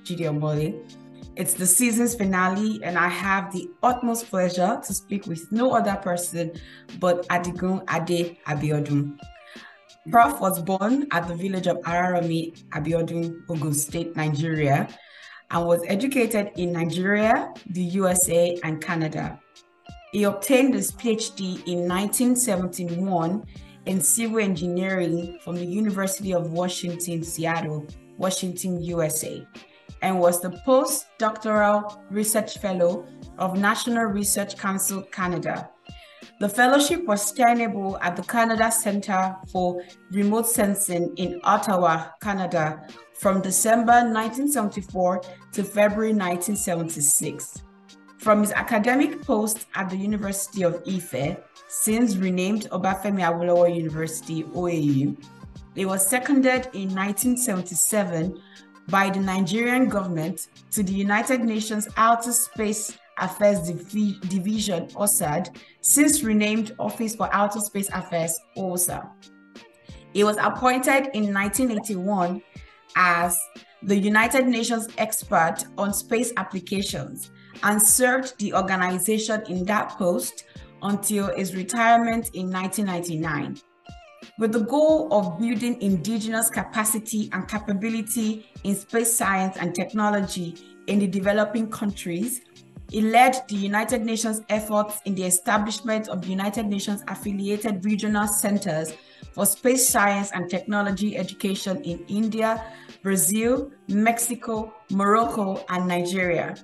Ade. It's the season's finale, and I have the utmost pleasure to speak with no other person but Adigun Ade Abiodun. Prof was born at the village of Araromi, Abiodun, Ogun State, Nigeria, and was educated in Nigeria, the USA, and Canada. He obtained his PhD in 1971 in civil engineering from the University of Washington, Seattle, Washington, USA, and was the postdoctoral research fellow of National Research Council, Canada. The fellowship was tenable at the Canada Center for Remote Sensing in Ottawa, Canada, from December 1974 to February 1976. From his academic post at the University of Ife, since renamed Obafemi Awolowo University, OAU, he was seconded in 1977 by the Nigerian government to the United Nations Outer Space Affairs Division, OSAD, since renamed Office for Outer Space Affairs, OSA. He was appointed in 1981 as the United Nations expert on space applications and served the organization in that post until his retirement in 1999. With the goal of building indigenous capacity and capability in space science and technology in the developing countries, he led the United Nations efforts in the establishment of the United Nations affiliated regional centers for space science and technology education in India, Brazil, Mexico, Morocco, and Nigeria.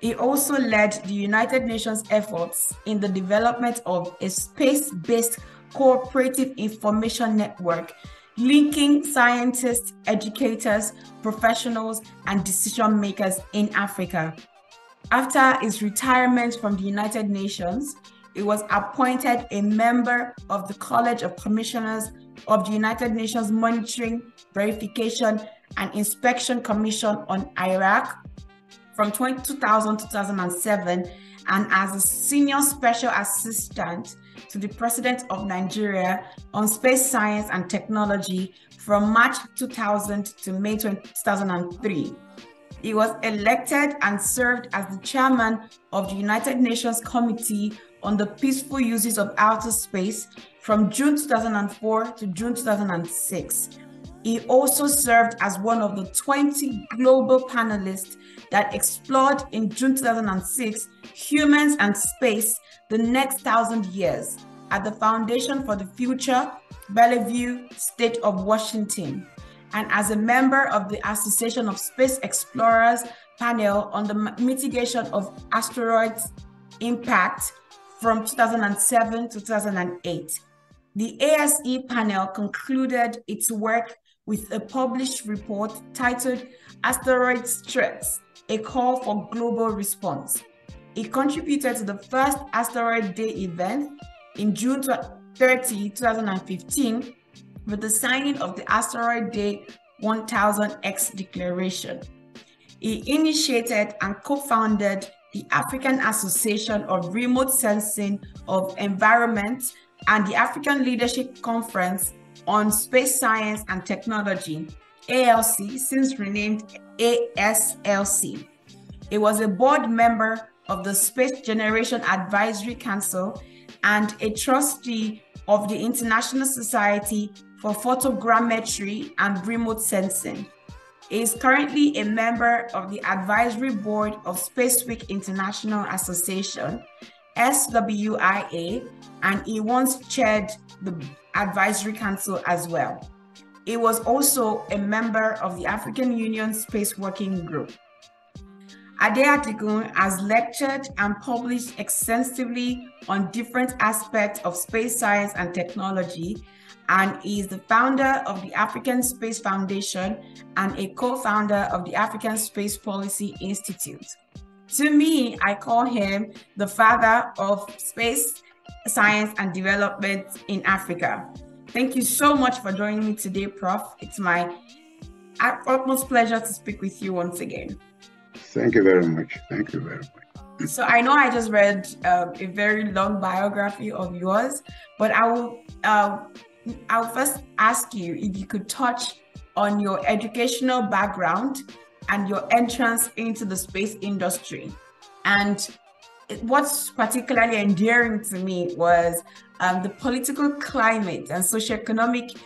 He also led the United Nations efforts in the development of a space-based cooperative information network, linking scientists, educators, professionals, and decision makers in Africa. After his retirement from the United Nations, he was appointed a member of the College of Commissioners of the United Nations Monitoring, Verification, and Inspection Commission on Iraq from 2000 to 2007, and as a senior special assistant to the President of Nigeria on space science and technology from March 2000 to May 2003. He was elected and served as the chairman of the United Nations Committee on the Peaceful Uses of Outer Space from June 2004 to June 2006. He also served as one of the 20 global panelists that explored in June 2006 Humans and Space, the Next 1,000 Years at the Foundation for the Future, Bellevue, State of Washington, and as a member of the Association of Space Explorers panel on the mitigation of asteroids impact from 2007 to 2008. The ASE panel concluded its work with a published report titled Asteroid Threats, a Call for Global Response. It contributed to the first Asteroid Day event in June 30, 2015, with the signing of the Asteroid Day 1000X Declaration. He initiated and co-founded the African Association of Remote Sensing of Environment and the African Leadership Conference on Space Science and Technology, ALC, since renamed ASLC. He was a board member of the Space Generation Advisory Council and a trustee of the International Society for Photogrammetry and Remote Sensing. He is currently a member of the Advisory Board of Space Week International Association, SWIA, and he once chaired the Advisory Council as well. He was also a member of the African Union Space Working Group. Ade Adigun has lectured and published extensively on different aspects of space science and technology, and he is the founder of the African Space Foundation and a co-founder of the African Space Policy Institute. To me, I call him the father of space science and development in Africa. Thank you so much for joining me today, Prof. It's my utmost pleasure to speak with you once again. Thank you very much. Thank you very much. So I know I just read a very long biography of yours, but I'll first ask you if you could touch on your educational background and your entrance into the space industry. And what's particularly endearing to me was the political climate and socioeconomic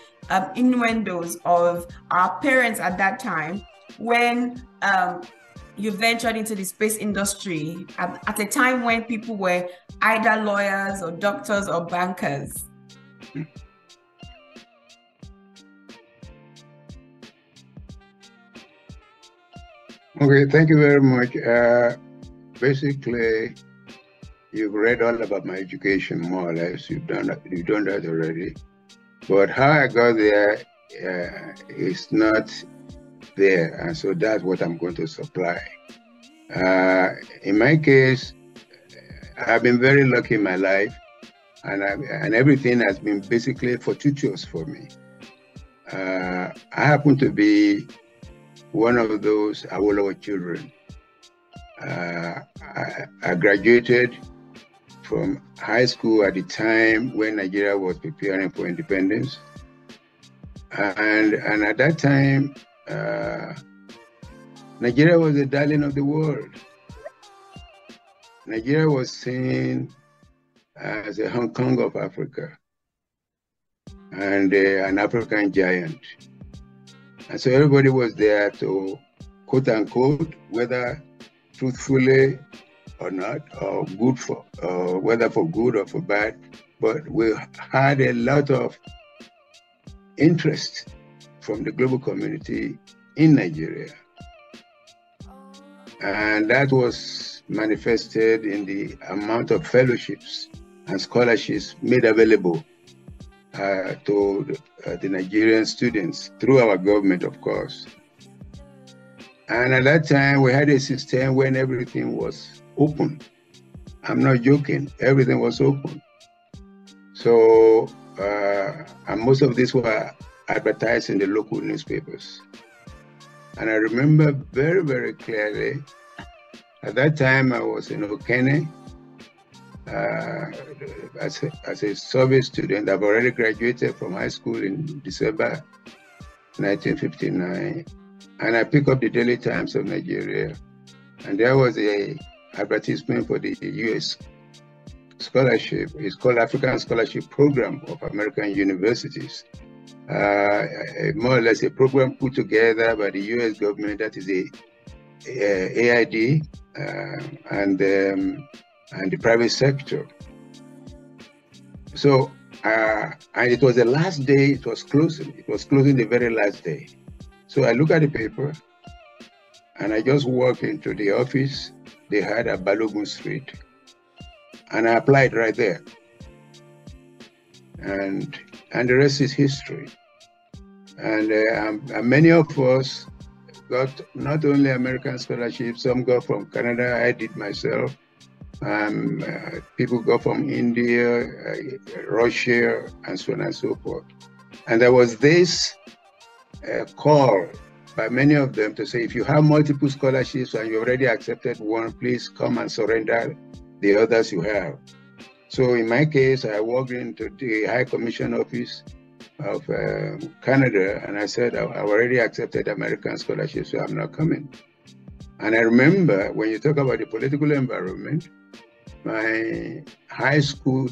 innuendos of our parents at that time when you ventured into the space industry at a time when people were either lawyers or doctors or bankers. Okay, thank you very much. Basically, you've read all about my education, more or less. You've done that already. But how I got there is not there, and so that's what I'm going to supply. In my case, I've been very lucky in my life, and everything has been basically fortuitous for me. I happen to be one of those Awolowo children. I graduated from high school at the time when Nigeria was preparing for independence. And at that time, Nigeria was the darling of the world. Nigeria was seen as a Hong Kong of Africa and an African giant. And so everybody was there to, quote unquote, whether truthfully or not, or good for, whether for good or for bad, but we had a lot of interest from the global community in Nigeria. And that was manifested in the amount of fellowships and scholarships made available to the Nigerian students through our government, of course. And at that time, we had a system when everything was open. I'm not joking, everything was open. So, and most of these were advertised in the local newspapers. And I remember very, very clearly, at that time I was in Okene as a service student. I've already graduated from high school in December 1959. And I picked up the Daily Times of Nigeria. And there was a advertisement for the US scholarship. It's called African Scholarship Program of American Universities. More or less a program put together by the US government, that is a AID and the private sector. So, and it was the last day, it was closing the very last day. So I look at the paper and I just walk into the office they had at Balogun Street, and I applied right there. And the rest is history. And many of us got not only American scholarships, some got from Canada, I did myself. People got from India, Russia, and so on and so forth. And there was this call by many of them to say, if you have multiple scholarships and you already accepted one, please come and surrender the others you have. So in my case, I walked into the High Commission office of Canada, and I said, I've already accepted American scholarships, so I'm not coming. And I remember when you talk about the political environment, my high school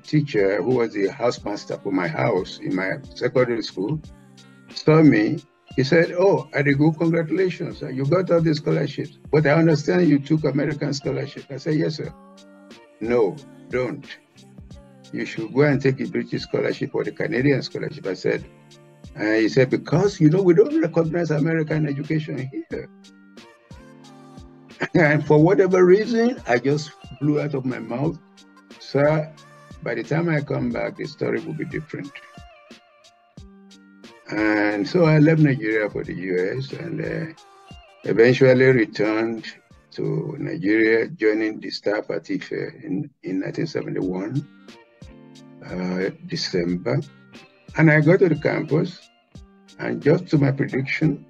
teacher, who was the housemaster for my house in my secondary school, saw me. He said, oh, Adigun, congratulations, you got all these scholarships, but I understand you took American scholarship. I said, yes, sir. No, don't. You should go and take a British scholarship or the Canadian scholarship. I said, he said, because, you know, we don't recognize American education here. And for whatever reason, I just blew out of my mouth, sir, by the time I come back, the story will be different. And so I left Nigeria for the US and eventually returned to Nigeria, joining the staff at IFE in 1971, December. And I got to the campus, and just to my prediction,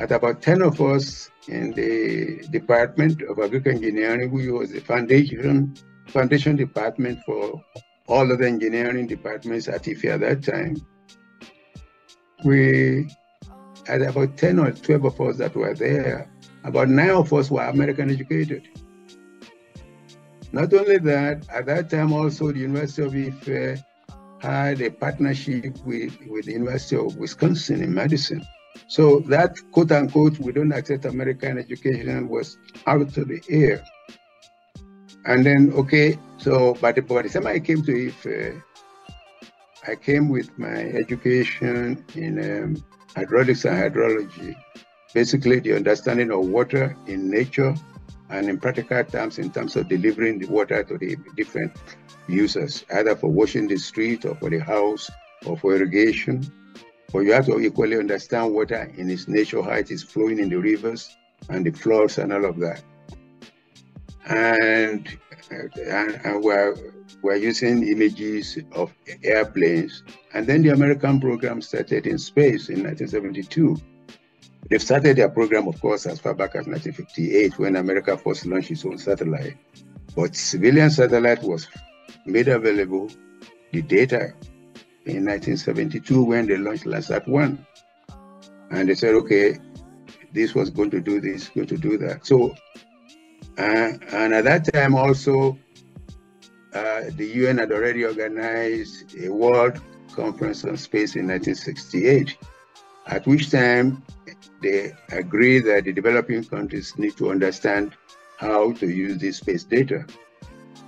at about 10 of us in the Department of Agricultural Engineering, which was the foundation department for all of the engineering departments at IFE at that time, we at about 10 or 12 of us that were there, about 9 of us were American educated. Not only that, at that time also the University of Ife had a partnership with the University of Wisconsin in Madison. So that quote unquote, we don't accept American education was out of the air. And then, okay, so by the time I came to Ife, I came with my education in hydraulics and hydrology, basically the understanding of water in nature and in practical terms, in terms of delivering the water to the different users, either for washing the street or for the house or for irrigation. But you have to equally understand water in its nature, how it is flowing in the rivers and the floods and all of that. And we're using images of airplanes. And then the American program started in space in 1972. They've started their program, of course, as far back as 1958, when America first launched its own satellite. But civilian satellite was made available, the data, in 1972 when they launched Landsat-1. And they said, okay, this was going to do this, going to do that. So, and at that time also, the UN had already organized a World Conference on Space in 1968, at which time they agreed that the developing countries need to understand how to use this space data.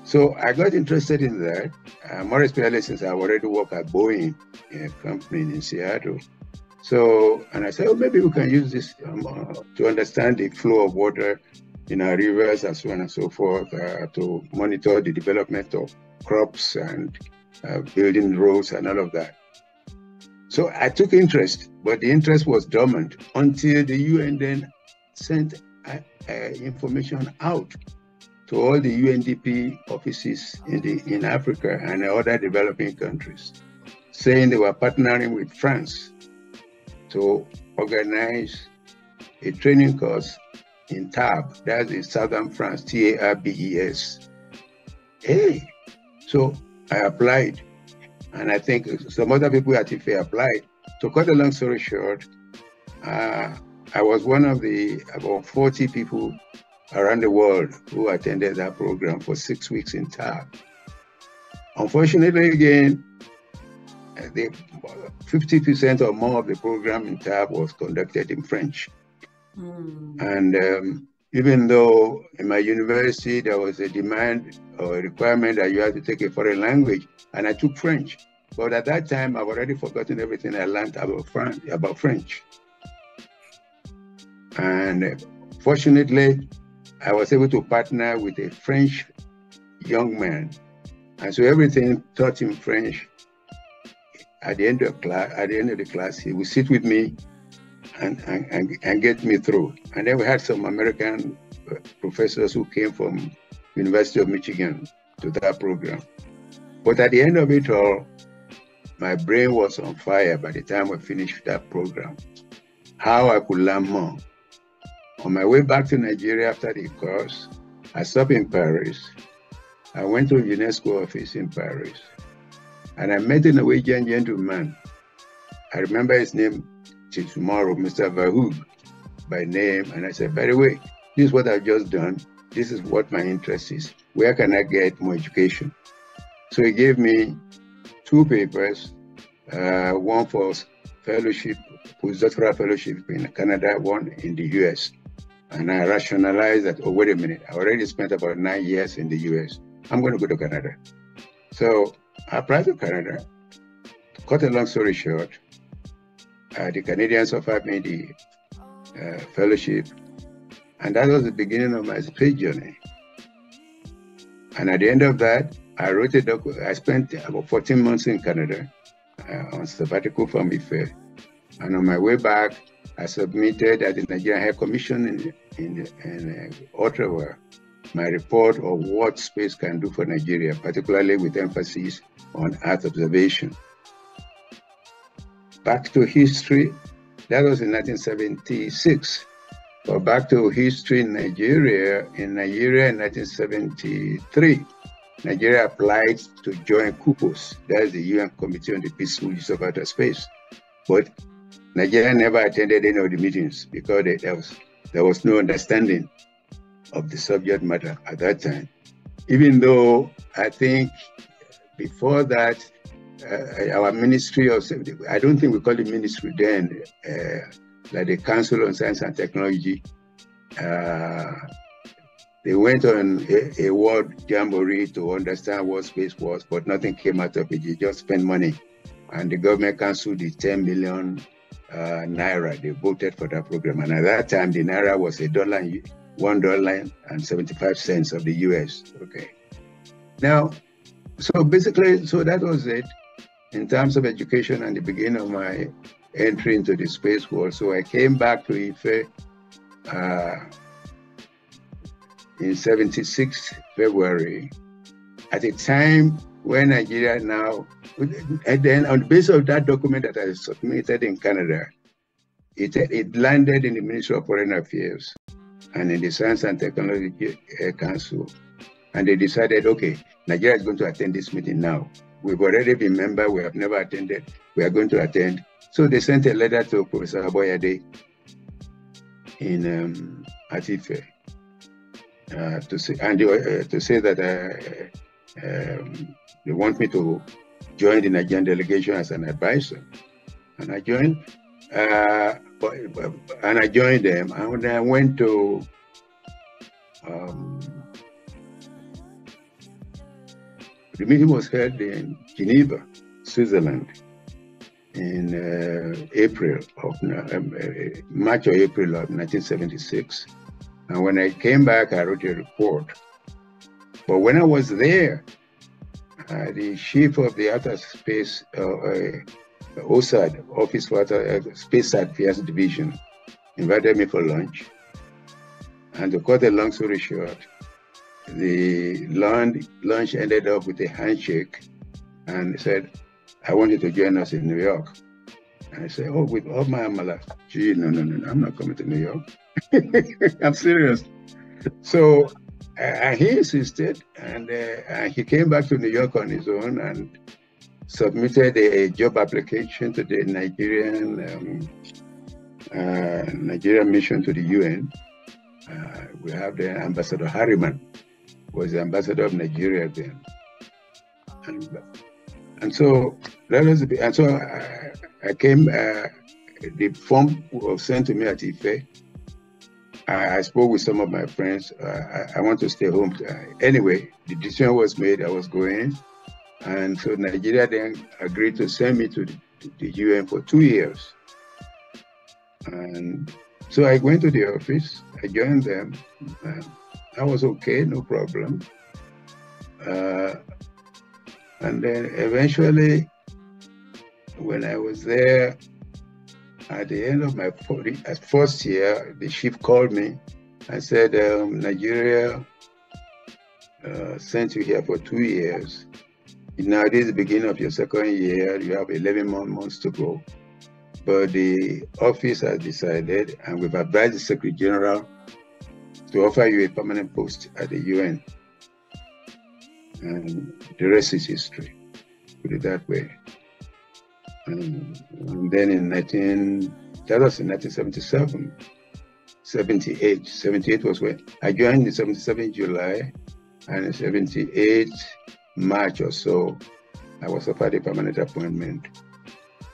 So I got interested in that, more especially since I already work at Boeing, a company in Seattle. So, and I said, oh, maybe we can use this to understand the flow of water in our rivers and so on and so forth, to monitor the development of crops and building roads and all of that. So I took interest, but the interest was dormant until the UN then sent information out to all the UNDP offices in Africa and other developing countries, saying they were partnering with France to organize a training course in Tarbes, that's in southern France, Tarbes. Hey, so I applied, and I think some other people at Ife applied. To cut a long story short, I was one of the about 40 people around the world who attended that program for 6 weeks in Tarbes. Unfortunately, again, the 50% or more of the program in Tarbes was conducted in French. And even though in my university there was a demand or a requirement that you had to take a foreign language, and I took French. But at that time, I've already forgotten everything I learned about French. And fortunately, I was able to partner with a French young man. And so everything taught in French. At the end of the class, he would sit with me and get me through. And then we had some American professors who came from University of Michigan to that program. But at the end of it all, my brain was on fire by the time we finished that program. How I could learn more. On my way back to Nigeria after the course, I stopped in Paris. I went to a UNESCO office in Paris, and I met a Norwegian gentleman. I remember his name till tomorrow, Mr. Vahug, by name. And I said, by the way, this is what I've just done. This is what my interest is. Where can I get more education? So he gave me 2 papers, one for fellowship, postdoctoral fellowship in Canada, one in the US. And I rationalized that, oh, wait a minute, I already spent about 9 years in the US. I'm going to go to Canada. So I applied to Canada. To cut a long story short, the Canadians offered me the fellowship. And that was the beginning of my space journey. And at the end of that, I wrote a document. I spent about 14 months in Canada on sabbatical from Ife. And on my way back, I submitted at the Nigerian High Commission in Ottawa my report of what space can do for Nigeria, particularly with emphasis on Earth observation. Back to history, that was in 1976. But back to history in Nigeria in 1973, Nigeria applied to join CUPOS, that's the UN Committee on the Peaceful Use of Outer Space. But Nigeria never attended any of the meetings because there was no understanding of the subject matter at that time. Even though I think before that, our ministry of, I don't think we called it ministry then, like the Council on Science and Technology, they went on a world jamboree to understand what space was, but nothing came out of it. You just spent money. And the government canceled the 10 million naira. They voted for that program. And at that time, the naira was $1.75 of the US. Okay. Now, so basically, so that was it in terms of education and the beginning of my entry into the space world. So I came back to Ife in 76 February, at a time when Nigeria now, and then on the basis of that document that I submitted in Canada, it landed in the Ministry of Foreign Affairs and in the Science and Technology Council. And they decided, okay, Nigeria is going to attend this meeting now. We've already been member, we have never attended, we are going to attend. So they sent a letter to Professor Aboyade in Atife to say that they want me to join the Nigerian delegation as an advisor. And I joined, them. And when I went to the meeting was held in Geneva, Switzerland, in March or April of 1976. And when I came back, I wrote a report. But when I was there, the chief of the Outer Space, OSAD, Office for Space Affairs Division, invited me for lunch. And to cut a long story short, the lunch ended up with a handshake and said, I want you to join us in New York. And I said, oh, with all my amala, gee, no, I'm not coming to New York. I'm serious. So he insisted, and he came back to New York on his own and submitted a job application to the Nigerian mission to the UN. We have the Ambassador Harriman, was the ambassador of Nigeria then, and so that was. And so I came. The form was sent to me at Ife. I spoke with some of my friends. I want to stay home. Anyway, the decision was made. I was going, and so Nigeria then agreed to send me to the UN for 2 years. And so I went to the office. I joined them. I was okay, no problem. And then eventually, when I was there, at the end of my first year, the chief called me and said, Nigeria sent you here for 2 years. Now this is the beginning of your second year. You have 11 more months to go. But the office has decided, and we've advised the Secretary General to offer you a permanent post at the UN. And the rest is history, put it that way. And then that was in 1977, 78 was when I joined in 77 July, and in 78 March or so, I was offered a permanent appointment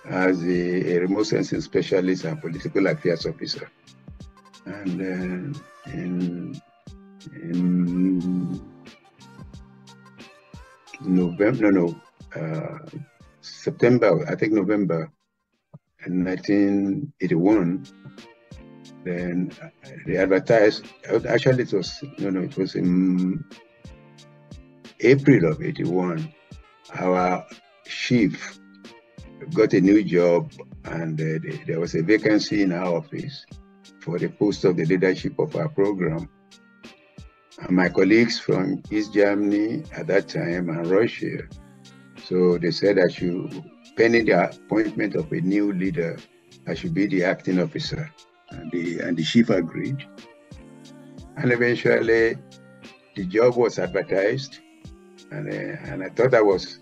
as a remote sensing specialist and political affairs officer. And in September, I think November 1981, then they advertised, actually it was in April of 81, our chief got a new job, and there was a vacancy in our office for the post of the leadership of our program. And my colleagues from East Germany at that time and Russia, so they said I should, pending the appointment of a new leader, I should be the acting officer. And the chief agreed. And eventually, the job was advertised, and I thought I was,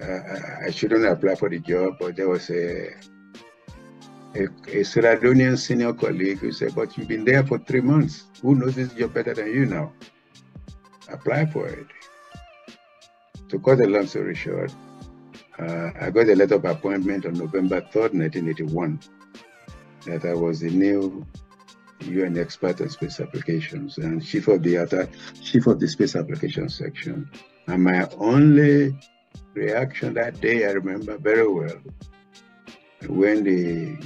I shouldn't apply for the job, but there was a Sierra Leonean senior colleague who said, but you've been there for 3 months. Who knows this job better than you now? Apply for it. To cut a long story short, I got a letter of appointment on November 3rd, 1981, that I was the new UN expert on space applications and chief of the space applications section. And my only reaction that day, I remember very well, when the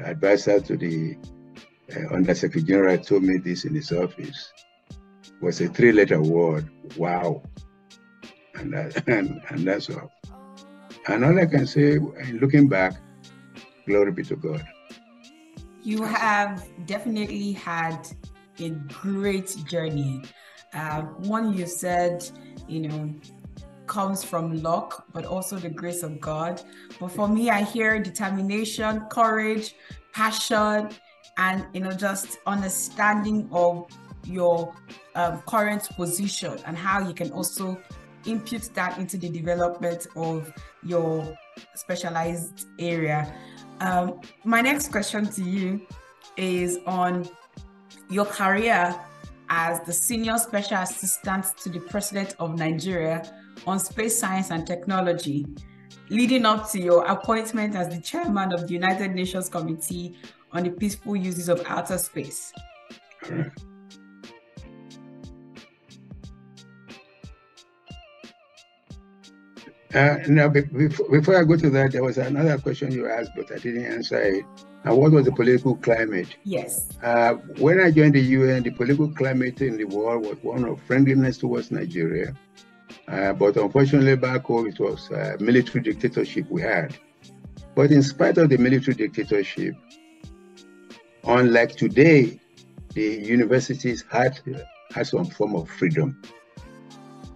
advisor to the Undersecretary General told me this in his office, was a 3-letter word, wow. And that's all. And all I can say, looking back, glory be to God. You have definitely had a great journey. One you said, comes from luck, but also the grace of God. But for me, I hear determination, courage, passion, and just understanding of your current position and how you can also impute that into the development of your specialized area. My next question to you is on your career as the Senior Special Assistant to the President of Nigeria on Space Science and Technology, leading up to your appointment as the Chairman of the United Nations Committee on the Peaceful Uses of Outer Space. Now, before I go to that, there was another question you asked, but I didn't answer it. And what was the political climate? Yes. When I joined the UN, the political climate in the world was one of friendliness towards Nigeria. But unfortunately, back home, it was military dictatorship we had. But in spite of the military dictatorship, unlike today, the universities had some form of freedom.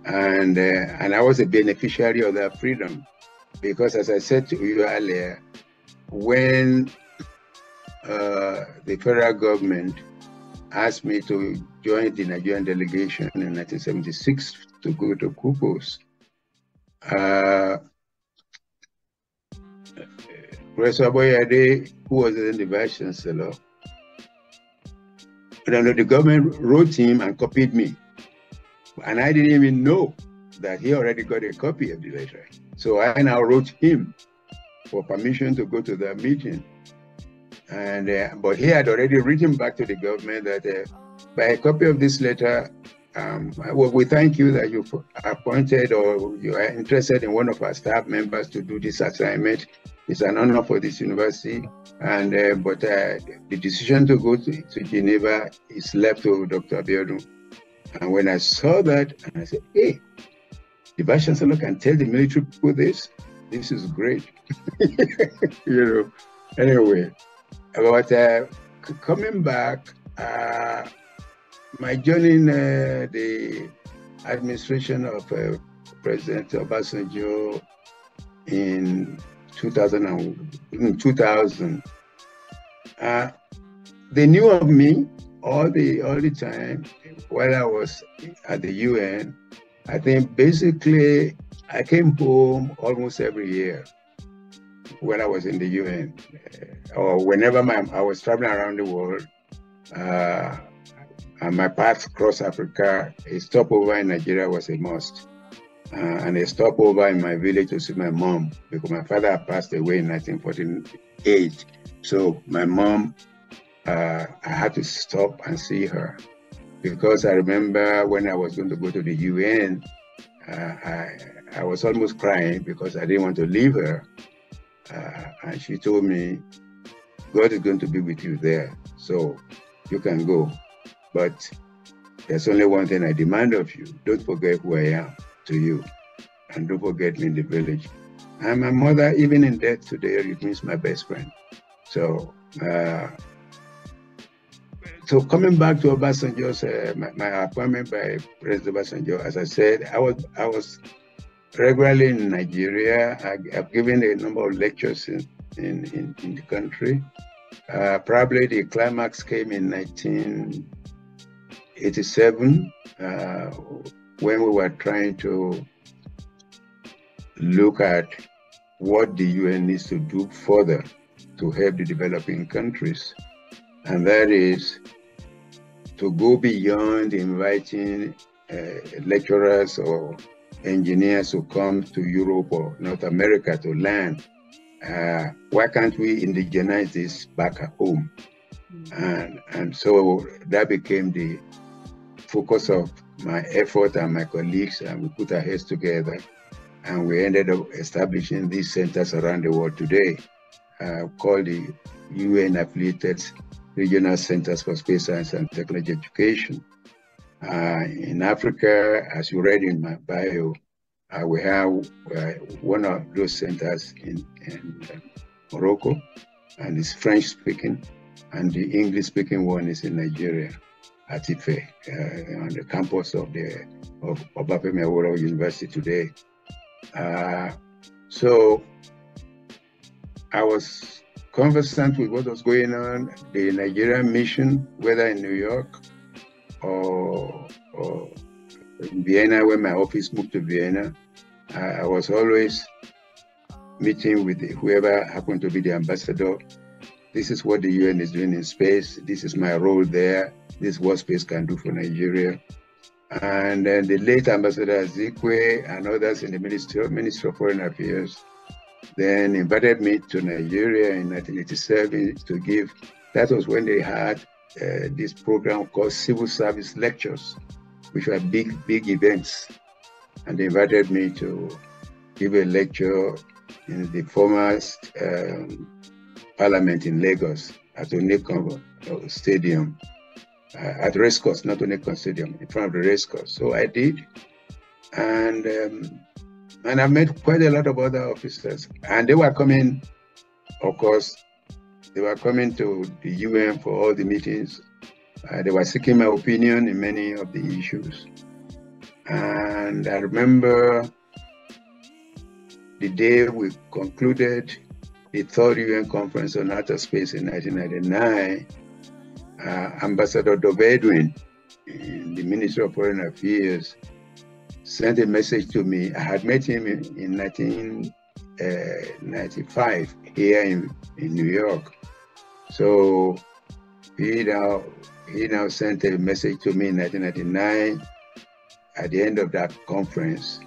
And I was a beneficiary of that freedom, because as I said to you earlier, when the federal government asked me to join the Nigerian delegation in 1976 to go to Kupos, Professor Ade, who was then the Vice Chancellor, the government wrote him and copied me. And I didn't even know that he already got a copy of the letter. So I now wrote him for permission to go to that meeting. And but he had already written back to the government that by a copy of this letter, well, we thank you that you appointed or you are interested in one of our staff members to do this assignment. It's an honor for this university. And but the decision to go to Geneva is left to Dr. Abiodun. And when I saw that, and I said, hey, the Vice Chancellor can tell the military people this is great. Anyway, but coming back, my journey in the administration of President Obasanjo in 2000, they knew of me all the time while I was at the UN. I think basically I came home almost every year when I was in the UN, or whenever I was traveling around the world, and my paths across Africa. A stopover in Nigeria was a must, and a stopover in my village to see my mom, because my father passed away in 1948. So my mom, I had to stop and see her, because I remember when I was going to go to the UN, I was almost crying because I didn't want to leave her. And she told me, God is going to be with you there, so you can go. But there's only one thing I demand of you. Don't forget who I am to you, and don't forget me in the village. And my mother, even in death today, remains my best friend. So, so coming back to Obasanjo's, my appointment by President Obasanjo, as I said, I was regularly in Nigeria. I've given a number of lectures in the country. Probably the climax came in 1987, when we were trying to look at what the UN needs to do further to help the developing countries. And that is to go beyond inviting lecturers or engineers who come to Europe or North America to learn. Why can't we indigenize this back at home? And so that became the focus of my effort and my colleagues, and we put our heads together, and we ended up establishing these centers around the world today, called the UN-affiliated Regional Centers for Space Science and Technology Education. In Africa, as you read in my bio, we have one of those centers in Morocco, and it's French-speaking, and the English-speaking one is in Nigeria, at Ife, on the campus of Obafemi Awolowo University today. So I was conversant with what was going on, the Nigerian mission, whether in New York or in Vienna, when my office moved to Vienna. I was always meeting with whoever happened to be the ambassador. This is what the UN is doing in space. This is my role there. This is what space can do for Nigeria. And then the late Ambassador Azikwe and others in the Ministry of Foreign Affairs then invited me to Nigeria in 1987 to give, that was when they had this program called Civil Service Lectures, which were big events. And they invited me to give a lecture in the former Parliament in Lagos at Onekan Stadium, at Racecourse, not Onekan Stadium, in front of the Racecourse. So I did, and I met quite a lot of other officers, and they were coming, of course, they were coming to the UN for all the meetings. They were seeking my opinion in many of the issues. And I remember the day we concluded the third UN Conference on Outer Space in 1999, Ambassador Dr Abiodun in the Ministry of Foreign Affairs sent a message to me. I had met him in 1995 here in New York. So he now sent a message to me in 1999 at the end of that conference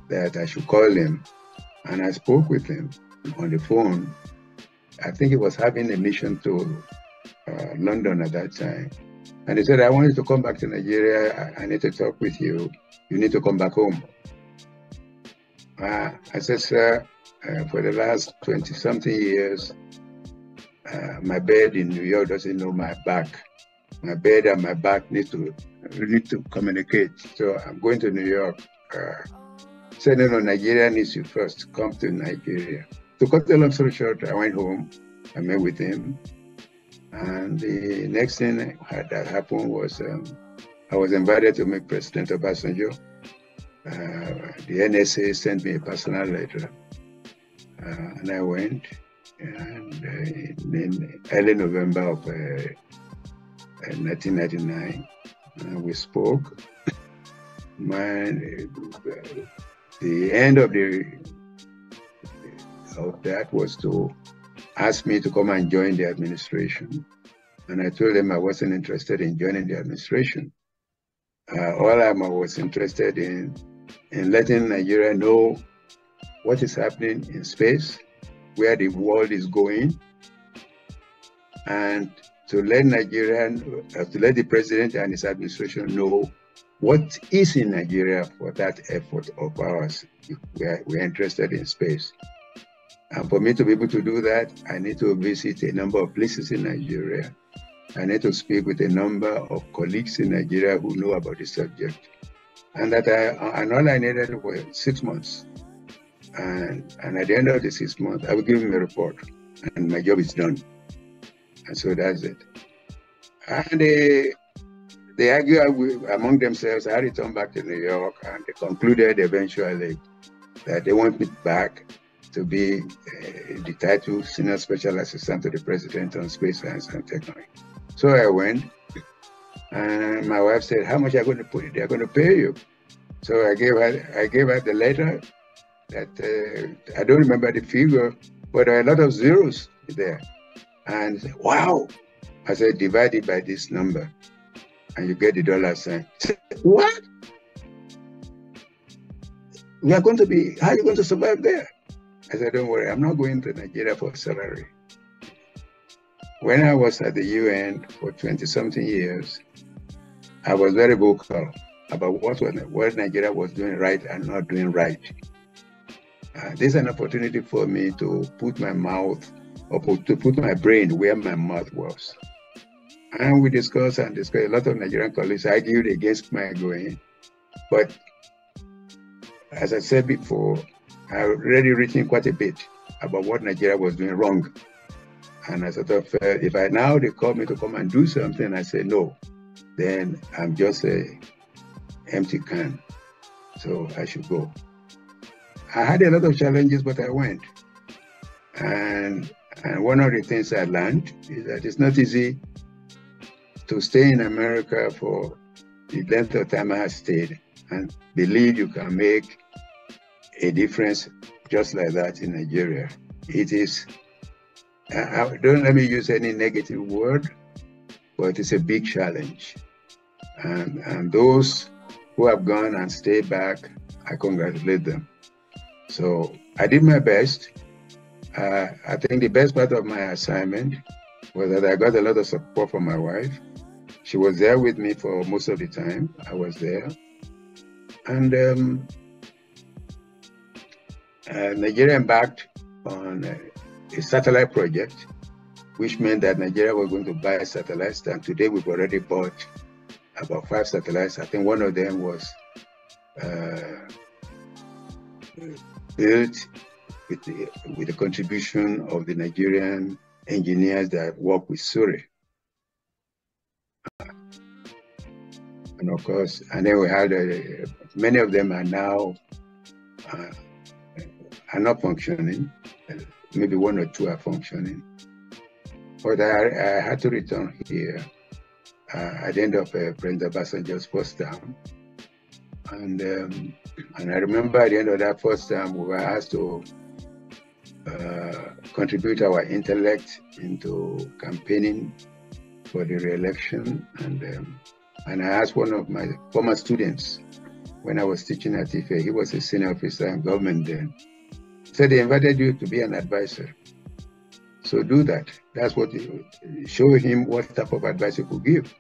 that I should call him. And I spoke with him on the phone. I think he was having a mission to London at that time. And he said, I wanted to come back to Nigeria. I need to talk with you. You need to come back home. I said, sir, for the last 20-something years, my bed in New York doesn't know my back. My bed and my back need to communicate. So I'm going to New York. Said, no, Nigeria needs you first. Come to Nigeria. To cut the long story short, I went home. I met with him. And the next thing that happened was I was invited to meet President Obasanjo. The NSA sent me a personal letter. And I went. And in early November of 1999, we spoke. The end of that was to ask me to come and join the administration. And I told them I wasn't interested in joining the administration. All I was interested in letting Nigeria know what is happening in space, where the world is going, and to let the president and his administration know what is in Nigeria for that effort of ours. We're interested in space. And for me to be able to do that, I need to visit a number of places in Nigeria. I need to speak with a number of colleagues in Nigeria who know about the subject. And all I needed was 6 months. And at the end of the 6 months, I will give him a report, and my job is done. And so that's it. And they argue among themselves. I returned back to New York, and they concluded eventually that they want me back to be the title Senior Special Assistant to the President on Space Science and Technology. So I went, and my wife said, how much are you going to put it? They're going to pay you. So I gave her the letter that I don't remember the figure, but there are a lot of zeros there. And wow, I said, divide it by this number, and you get the dollar sign. Said, what? We are going to be, how are you going to survive there? I said, don't worry, I'm not going to Nigeria for salary. When I was at the UN for 20-something years, I was very vocal about what Nigeria was doing right and not doing right. This is an opportunity for me to put my mouth, or to put my brain where my mouth was. And we discussed. A lot of Nigerian colleagues argued against my going. But as I said before, I already written quite a bit about what Nigeria was doing wrong. And I sort of felt, if they call me to come and do something, I say no, then I'm just a empty can. So I should go. I had a lot of challenges, but I went. And one of the things I learned is that it's not easy to stay in America for the length of time I have stayed and believe you can make a difference just like that in Nigeria. It is, don't let me use any negative word, but it's a big challenge. And those who have gone and stayed back, I congratulate them. So I did my best. I think the best part of my assignment was that I got a lot of support from my wife. She was there with me for most of the time I was there. And Nigeria embarked on a satellite project, which meant that Nigeria was going to buy satellites. And today we've already bought about 5 satellites. I think one of them was built with the contribution of the Nigerian engineers that work with Surrey. And of course, and then we had many of them are now are not functioning. Maybe 1 or 2 are functioning. But I had to return here at the end of President Obasanjo's first term. And I remember at the end of that first term, we were asked to contribute our intellect into campaigning for the re-election. And I asked one of my former students when I was teaching at Ife, he was a senior officer in government then, said they invited you to be an advisor. So do that. That's what show him what type of advice you could give.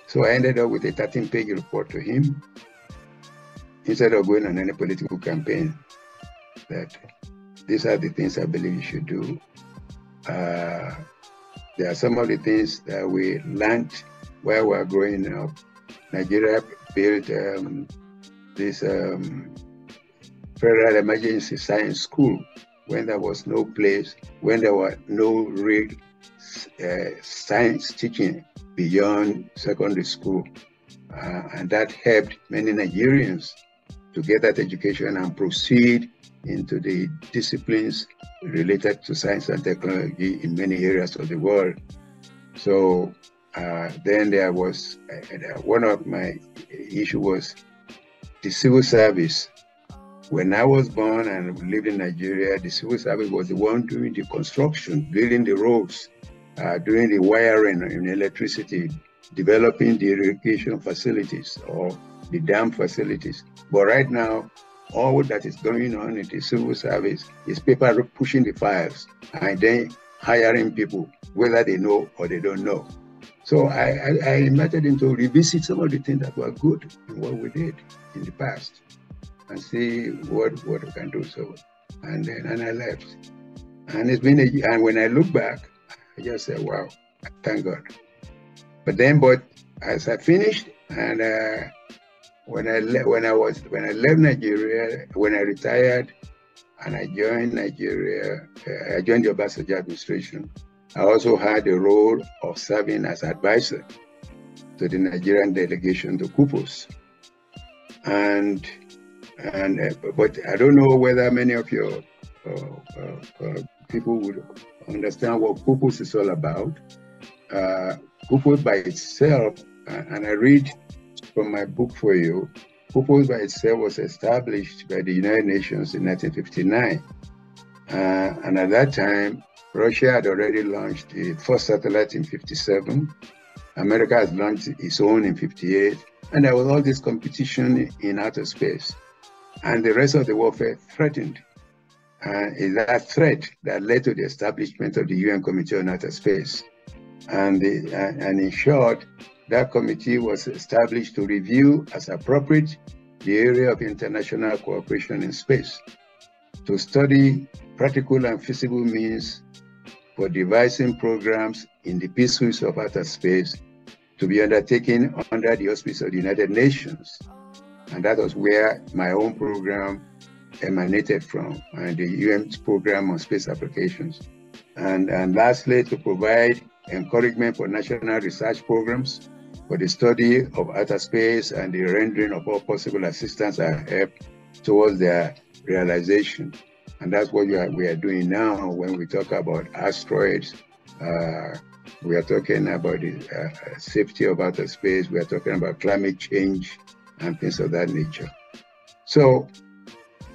So I ended up with a 13-page report to him instead of going on any political campaign, that these are the things I believe you should do. There are some of the things that we learned while we were growing up. Nigeria built this Federal Emergency Science School when there was no place, when there were no real science teaching beyond secondary school. And that helped many Nigerians to get that education and proceed into the disciplines related to science and technology in many areas of the world. So then there was, one of my issues was the civil service. When I was born and lived in Nigeria, the civil service was the one doing the construction, building the roads, doing the wiring and electricity, developing the irrigation facilities or the dam facilities. But right now, all that is going on in the civil service is people pushing the files and then hiring people, whether they know or they don't know. So I invited him to revisit some of the things that were good in what we did in the past and see what we can do. So, and I left. And it's been and when I look back, I just said, wow, thank God. But as I finished, and when I left Nigeria, when I retired, and I joined Nigeria, I joined the Obasanjo administration. I also had the role of serving as advisor to the Nigerian delegation to Kupos. But I don't know whether many of your people would understand what Kupos is all about. Kupos by itself, and I read from my book for you, Kupos by itself was established by the United Nations in 1959 And at that time, Russia had already launched the first satellite in 1957. America has launched its own in 1958. And there was all this competition in outer space. And the rest of the world felt threatened. Is that threat that led to the establishment of the UN Committee on Outer Space. And in short, that committee was established to review, as appropriate, the area of international cooperation in space, to study practical and feasible means for devising programs in the pursuit of outer space to be undertaken under the auspices of the United Nations. And that was where my own program emanated from, and the UN's program on space applications. And lastly, to provide encouragement for national research programs for the study of outer space and the rendering of all possible assistance and help towards their realization. And that's what we are doing now when we talk about asteroids. We are talking about the safety of outer space. We are talking about climate change and things of that nature. So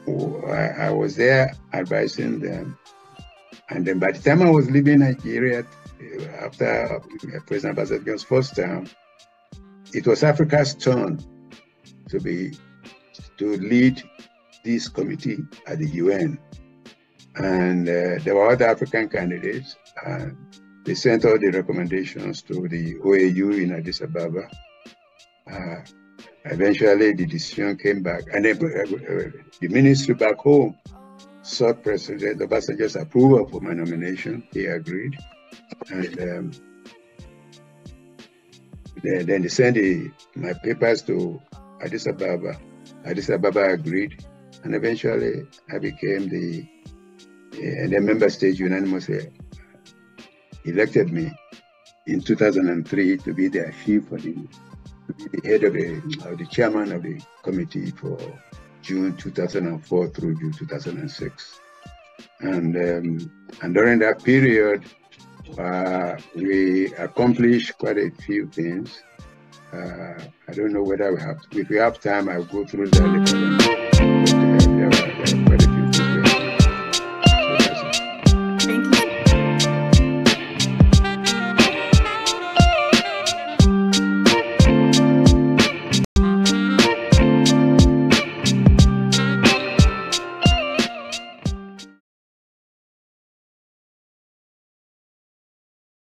I was there advising them. And then by the time I was leaving Nigeria, after President Abacha's first term, it was Africa's turn to lead this committee at the UN. And there were other African candidates. They sent all the recommendations to the OAU in Addis Ababa. Eventually, the decision came back, and then the ministry back home sought President Obasanjo's approval for my nomination. He agreed, and then they sent my papers to Addis Ababa. Addis Ababa agreed, and eventually I became the member state unanimously elected me in 2003 to be their chief to be the head of the chairman of the committee for June 2004 through June 2006. And during that period, we accomplished quite a few things. I don't know whether if we have time, I'll go through that.